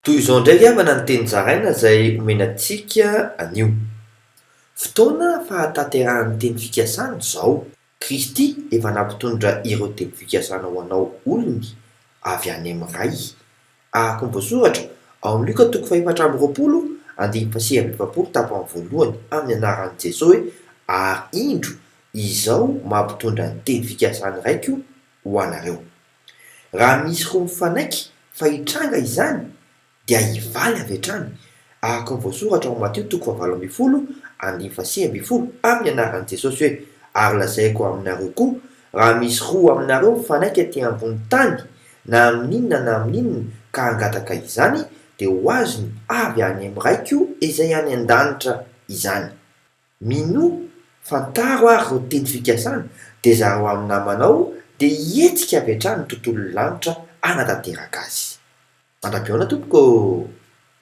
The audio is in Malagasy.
Toy izao ndray avana ny teny zaraina izay omenantsika anio. Fotoana fahatanterahany teny fikasana izao. Kristy efa nampitondra ireo teny fikasana ho anao olony avy any amin'ny ray. Araka ny voasoratra ao amin'ny Luka 4:20 tapany voalohany amin'ny anaran'i Jesosy hoe ary indro izao mampitondra ny teny fikasana raiko ho anareo. Raha misy roa mifanaiky fa hitranga izany dia hivaly avy hatrany. Araka ny voasoratra ao Matteo 7:20 amin'ny anaran'i Jesosy hoe ary lazaiko aminareo koa raha misy roa aminareo mifanaiky aty ambony tany na amin'inona na amin'inona ka hangataka izany dia ho azony avy any amin'ny raiko izay any an-danitra izany. Mino fantaro ary ireo teny fikasana dia zaro amin'ny namanao dia hihetsika avy hatrany ny tontolo lanitra hanatanteraka azy. Mandra-piona tompoko.